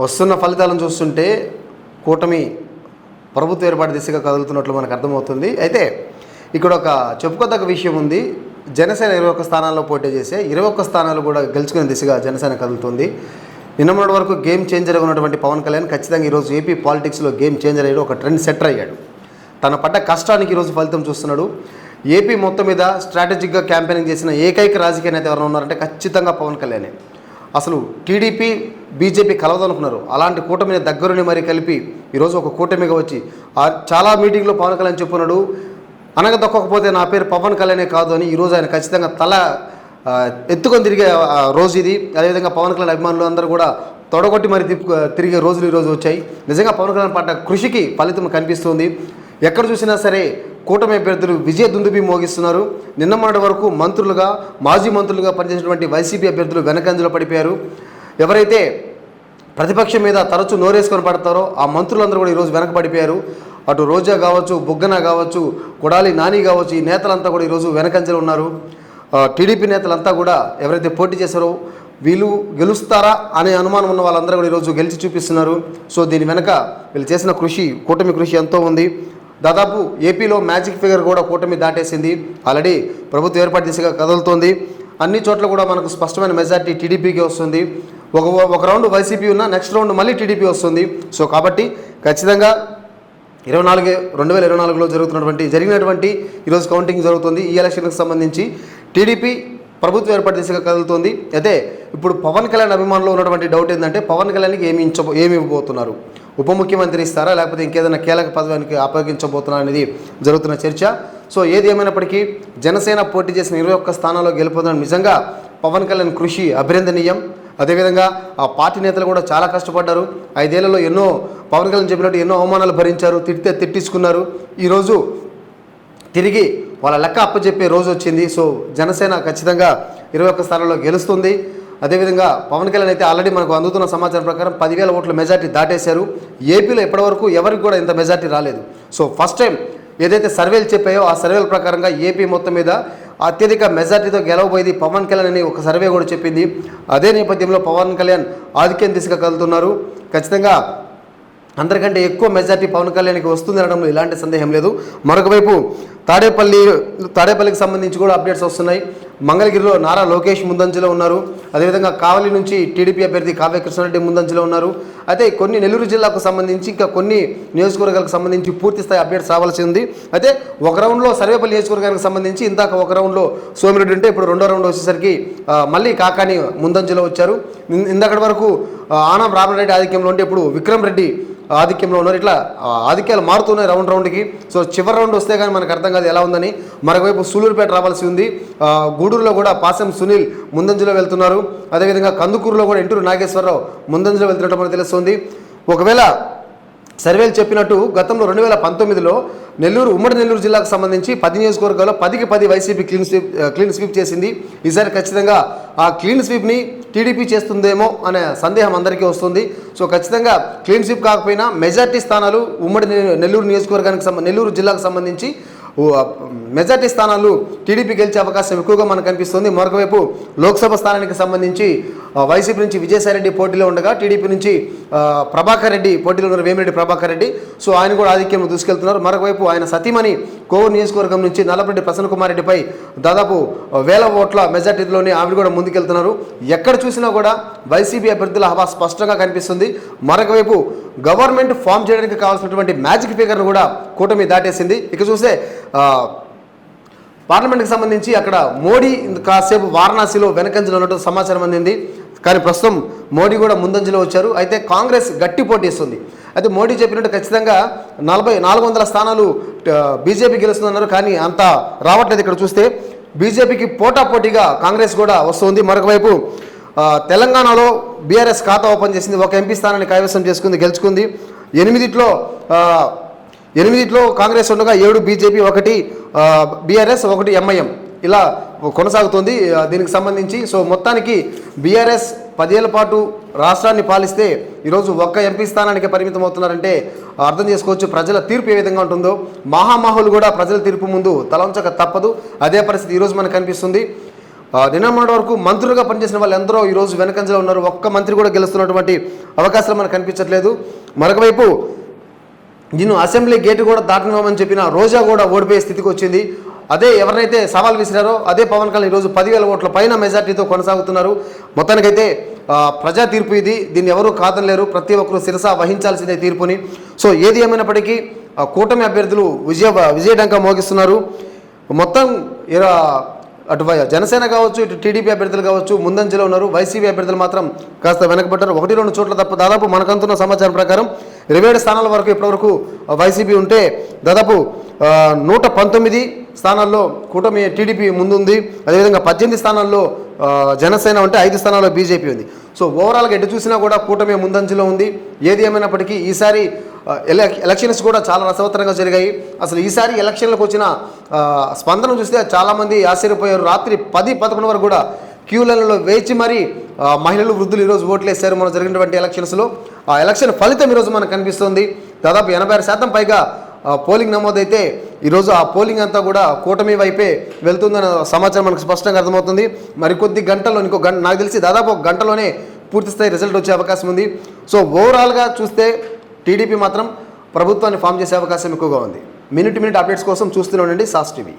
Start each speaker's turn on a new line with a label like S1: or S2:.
S1: వస్తున్న ఫలితాలను చూస్తుంటే కూటమి ప్రభుత్వ ఏర్పాటు దిశగా కదులుతున్నట్లు మనకు అర్థమవుతుంది. అయితే ఇక్కడ ఒక చెప్పుకోదగ్గ విషయం ఉంది. జనసేన 21 స్థానాల్లో పోటీ చేసే 21 స్థానాలు కూడా గెలుచుకునే దిశగా జనసేన కదులుతుంది. నిన్నటి వరకు గేమ్ చేంజర్గా ఉన్నటువంటి పవన్ కళ్యాణ్ ఖచ్చితంగా ఈరోజు ఏపీ పాలిటిక్స్లో గేమ్ చేంజర్ అయ్యాడు, ఒక ట్రెండ్ సెటర్ అయ్యాడు. తన పడ్డ కష్టానికి ఈరోజు ఫలితం చూస్తున్నాడు. ఏపీ మొత్తం మీద స్ట్రాటజిక్గా క్యాంపెయినింగ్ చేసిన ఏకైక రాజకీయ నేత ఎవరైనా ఉన్నారంటే ఖచ్చితంగా పవన్ కళ్యాణే. అసలు టీడీపీ బీజేపీ కలవదనుకున్నారు, అలాంటి కూటమిని దగ్గరుని మరి కలిపి ఈరోజు ఒక కూటమిగా వచ్చి చాలా మీటింగ్లో పవన్ కళ్యాణ్ చెప్పున్నాడు, అనగదొక్కకపోతే నా పేరు పవన్ కళ్యాణే కాదు అని. ఈరోజు ఆయన ఖచ్చితంగా తల ఎత్తుకొని తిరిగే రోజు ఇది. అదేవిధంగా పవన్ కళ్యాణ్ అభిమానులు అందరూ కూడా తొడగొట్టి మరి తిరిగే రోజులు ఈరోజు వచ్చాయి. నిజంగా పవన్ కళ్యాణ్ పడ్డ కృషికి ఫలితం కనిపిస్తుంది. ఎక్కడ చూసినా సరే కూటమి అభ్యర్థులు విజయ దుందుబి మోగిస్తున్నారు. నిన్న మొన్నటి వరకు మంత్రులుగా, మాజీ మంత్రులుగా పనిచేసినటువంటి వైసీపీ అభ్యర్థులు వెనకంజలో పడిపోయారు. ఎవరైతే ప్రతిపక్షం మీద తరచూ నోరేసుకొని పడతారో ఆ మంత్రులందరూ కూడా ఈరోజు వెనకబడిపోయారు. అటు రోజా కావచ్చు, బుగ్గన కావచ్చు, కొడాలి నాని కావచ్చు, ఈ నేతలంతా కూడా ఈరోజు వెనకంజలో ఉన్నారు. టీడీపీ నేతలంతా కూడా ఎవరైతే పోటీ చేశారో వీళ్ళు గెలుస్తారా అనే అనుమానం ఉన్న వాళ్ళందరూ కూడా ఈరోజు గెలిచి చూపిస్తున్నారు. సో దీని వెనక వీళ్ళు చేసిన కృషి, కూటమి కృషి ఎంతో ఉంది. దాదాపు ఏపీలో మ్యాజిక్ ఫిగర్ కూడా కూటమి దాటేసింది. ఆల్రెడీ ప్రభుత్వ ఏర్పాటు దిశగా కదులుతోంది. అన్ని చోట్ల కూడా మనకు స్పష్టమైన మెజార్టీ టీడీపీకి వస్తుంది. ఒక రౌండ్ వైసీపీ ఉన్నా నెక్స్ట్ రౌండ్ మళ్ళీ టీడీపీ వస్తుంది. సో కాబట్టి ఖచ్చితంగా 2024లో జరిగినటువంటి ఈరోజు కౌంటింగ్ జరుగుతుంది. ఈ ఎలక్షన్కి సంబంధించి టీడీపీ ప్రభుత్వ ఏర్పాటు దిశగా కదులుతోంది. అయితే ఇప్పుడు పవన్ కళ్యాణ్ అభిమానులు ఉన్నటువంటి డౌట్ ఏంటంటే పవన్ కళ్యాణ్కి ఏమి ఇవ్వబోతున్నారు? ఉప ముఖ్యమంత్రి ఇస్తారా, లేకపోతే ఇంకేదైనా కీలక పదవికి అప్పగించబోతున్నారు అనేది జరుగుతున్న చర్చ. సో ఏది ఏమైనప్పటికీ జనసేన పోటీ చేసిన 21 స్థానాల్లో గెలుపొందడం నిజంగా పవన్ కళ్యాణ్ కృషి అభినందనీయం. అదేవిధంగా ఆ పార్టీ నేతలు కూడా చాలా కష్టపడ్డారు. 5 ఏళ్లలో ఎన్నో పవన్ కళ్యాణ్ చెప్పినట్టు ఎన్నో అవమానాలు భరించారు, తిట్టించుకున్నారు. ఈరోజు తిరిగి వాళ్ళ లెక్క అప్పచెప్పే రోజు వచ్చింది. సో జనసేన ఖచ్చితంగా 21 స్థానాల్లో గెలుస్తుంది. అదేవిధంగా పవన్ కళ్యాణ్ అయితే ఆల్రెడీ మనకు అందుతున్న సమాచారం ప్రకారం 10,000 ఓట్ల మెజార్టీ దాటేశారు. ఏపీలో ఇప్పటివరకు ఎవరికి కూడా ఇంత మెజార్టీ రాలేదు. సో ఫస్ట్ టైం ఏదైతే సర్వేలు చెప్పాయో ఆ సర్వేల ప్రకారంగా ఏపీ మొత్తం మీద అత్యధిక మెజార్టీతో గెలవబోయేది పవన్ కళ్యాణ్ అని ఒక సర్వే కూడా చెప్పింది. అదే నేపథ్యంలో పవన్ కళ్యాణ్ ఆధిక్యం దిశగా కదులుతున్నారు. ఖచ్చితంగా అందరికంటే ఎక్కువ మెజార్టీ పవన్ కళ్యాణ్కి వస్తుంది అనడంలో ఎలాంటి సందేహం లేదు. మరొక వైపు తాడేపల్లికి సంబంధించి కూడా అప్డేట్స్ వస్తున్నాయి. మంగళగిరిలో నారా లోకేష్ ముందంజలో ఉన్నారు. అదేవిధంగా కావలి నుంచి టీడీపీ అభ్యర్థి కావ్య కృష్ణారెడ్డి ముందంజలో ఉన్నారు. అయితే కొన్ని నెల్లూరు జిల్లాకు సంబంధించి ఇంకా కొన్ని నియోజకవర్గాలకు సంబంధించి పూర్తి స్థాయి అప్డేట్స్ రావాల్సి ఉంది. అయితే ఒక రౌండ్లో సర్వేపల్లి నియోజకవర్గానికి సంబంధించి ఇందాక ఒక రౌండ్లో సోమిరెడ్డి ఉంటే ఇప్పుడు రెండో రౌండ్ వచ్చేసరికి మళ్ళీ కాకాని ముందంజలో వచ్చారు. ఇందక్కడి వరకు ఆనం రామరెడ్డి ఆధిక్యంలో ఉంటే ఇప్పుడు విక్రమ్ రెడ్డి ఆధిక్యంలో ఉన్నారు. ఇట్లా ఆధిక్యాలు మారుతున్నాయి రౌండ్కి. సో చివరి రౌండ్ వస్తే కానీ మనకు అర్థం కాదు ఎలా ఉందని. మరొకవైపు సూలూరుపేట రావాల్సి ఉంది. గూడూరులో కూడా పాసం సునీల్ ముందంజలో వెళ్తున్నారు. అదేవిధంగా కందుకూరులో కూడా ఇంటూరు నాగేశ్వరరావు ముందంజలో వెళ్తున్నట్టు మనకు తెలుస్తుంది. ఒకవేళ సర్వేలు చెప్పినట్టు గతంలో 2019లో ఉమ్మడి నెల్లూరు జిల్లాకు సంబంధించి 10 నియోజకవర్గాల్లో 10కి 10 వైసీపీ క్లీన్ స్వీప్ చేసింది. ఈసారి ఖచ్చితంగా ఆ క్లీన్ స్వీప్ని టీడీపీ చేస్తుందేమో అనే సందేహం అందరికీ వస్తుంది. సో ఖచ్చితంగా క్లీన్ స్వీప్ కాకపోయినా మెజార్టీ స్థానాలు ఉమ్మడి నెల్లూరు జిల్లాకు సంబంధించి మెజార్టీ స్థానాలు టీడీపీ గెలిచే అవకాశం ఎక్కువగా మనకు కనిపిస్తుంది. మరొకవైపు లోక్సభ స్థానానికి సంబంధించి వైసీపీ నుంచి విజయసాయిరెడ్డి పోటీలో ఉండగా టీడీపీ నుంచి ప్రభాకర్ రెడ్డి పోటీలో ఉన్నారు, వేమిరెడ్డి ప్రభాకర్ రెడ్డి. సో ఆయన కూడా ఆధిక్యంలో దూసుకెళ్తున్నారు. మరొకవైపు ఆయన సతీమణి కోవూరు నియోజకవర్గం నుంచి నల్లపరెడ్డి ప్రసన్న కుమార్ రెడ్డిపై దాదాపు 1000 ఓట్ల మెజార్టీలోనే ఆవిడ కూడా ముందుకెళ్తున్నారు. ఎక్కడ చూసినా కూడా వైసీపీ అభ్యర్థుల హవా స్పష్టంగా కనిపిస్తుంది. మరొకవైపు గవర్నమెంట్ ఫామ్ చేయడానికి కావాల్సినటువంటి మ్యాజిక్ ఫిగర్ను కూడా కూటమి దాటేసింది. ఇక చూస్తే పార్లమెంట్కి సంబంధించి అక్కడ మోడీ కాసేపు వారణాసిలో వెనకంజలో ఉన్నట్టు సమాచారం అందింది. కానీ ప్రస్తుతం మోడీ కూడా ముందంజలో వచ్చారు. అయితే కాంగ్రెస్ గట్టి పోటీ ఇస్తుంది. అయితే మోడీ చెప్పినట్టు ఖచ్చితంగా 400 స్థానాలు బీజేపీ గెలుస్తుందన్నారు. కానీ అంత రావట్లేదు. ఇక్కడ చూస్తే బీజేపీకి పోటాపోటీగా కాంగ్రెస్ కూడా వస్తుంది. మరొకవైపు తెలంగాణలో బీఆర్ఎస్ ఖాతా ఓపెన్ చేసింది. ఒక ఎంపీ స్థానాన్ని కైవసం గెలుచుకుంది. 8 కాంగ్రెస్ ఉండగా 7 బీజేపీ, 1 బీఆర్ఎస్, 1 ఎంఐఎం ఇలా కొనసాగుతుంది దీనికి సంబంధించి. సో మొత్తానికి బీఆర్ఎస్ 10 ఏళ్ల పాటు రాష్ట్రాన్ని పాలిస్తే ఈరోజు ఒక్క ఎంపీ స్థానానికి పరిమితం అవుతున్నారంటే అర్థం చేసుకోవచ్చు ప్రజల తీర్పు ఏ విధంగా ఉంటుందో. మహామహులు కూడా ప్రజల తీర్పు ముందు తల ఉంచక తప్పదు. అదే పరిస్థితి ఈరోజు మనకు కనిపిస్తుంది. నిన్న మొన్నటి వరకు మంత్రులుగా పనిచేసిన వాళ్ళు ఎందరో ఈరోజు వెనకంజలో ఉన్నారు. ఒక్క మంత్రి కూడా గెలుస్తున్నటువంటి అవకాశాలు మనకు కనిపించట్లేదు. మరొక వైపు నేను అసెంబ్లీ గేటు కూడా దాటనివ్వమని చెప్పిన రోజా కూడా ఓడిపోయే స్థితికి వచ్చింది. అదే ఎవరినైతే సవాల్ విసిరారో అదే పవన్ కళ్యాణ్ ఈరోజు 10,000 ఓట్ల పైన మెజార్టీతో కొనసాగుతున్నారు. మొత్తానికైతే ప్రజా తీర్పు ఇది, దీన్ని ఎవరూ కాదనలేరు. ప్రతి ఒక్కరూ శిరస వహించాల్సిందే తీర్పుని. సో ఏది ఏమైనప్పటికీ కూటమి అభ్యర్థులు విజయడంకా మోగిస్తున్నారు. మొత్తం అటు జనసేన కావచ్చు, ఇటు టీడీపీ అభ్యర్థులు కావచ్చు ముందంజలో ఉన్నారు. వైసీపీ అభ్యర్థులు మాత్రం కాస్త వెనకబడ్డారు. 1-2 చోట్ల తప్ప దాదాపు మనకంతున్న సమాచారం ప్రకారం 27 స్థానాల వరకు ఇప్పటివరకు వైసీపీ ఉంటే దాదాపు 119 స్థానాల్లో కూటమి టీడీపీ ముందుంది. అదేవిధంగా 18 స్థానాల్లో జనసేన ఉంటే 5 స్థానాల్లో బీజేపీ ఉంది. సో ఓవరాల్గా ఎటు చూసినా కూడా కూటమి ముందంజలో ఉంది. ఏది ఏమైనప్పటికీ ఈసారి ఎలక్షన్స్ కూడా చాలా రసవత్తరంగా జరిగాయి. అసలు ఈసారి ఎలక్షన్లకు వచ్చిన స్పందన చూస్తే చాలామంది ఆశ్చర్యపోయారు. రాత్రి 10-11 వరకు కూడా క్యూలలో వేచి మరీ మహిళలు వృద్ధులు ఈరోజు ఓట్లు వేశారు. మనం జరిగినటువంటి ఎలక్షన్స్లో ఆ ఎలక్షన్ ఫలితం ఈరోజు మనకు కనిపిస్తుంది. దాదాపు 86% పైగా పోలింగ్ నమోదైతే ఈరోజు ఆ పోలింగ్ అంతా కూడా కూటమి వైపే వెళ్తుందన్న సమాచారం మనకు స్పష్టంగా అర్థమవుతుంది. మరికొద్ది గంటల్లో నాకు తెలిసి దాదాపు ఒక గంటలోనే పూర్తిస్థాయి రిజల్ట్ వచ్చే అవకాశం ఉంది. సో ఓవరాల్గా చూస్తే టీడీపీ మాత్రం ప్రభుత్వాన్ని ఫామ్ చేసే అవకాశం ఎక్కువగా ఉంది. మినిట్ అప్డేట్స్ కోసం చూస్తూనే ఉండండి సాస్ టీవీ.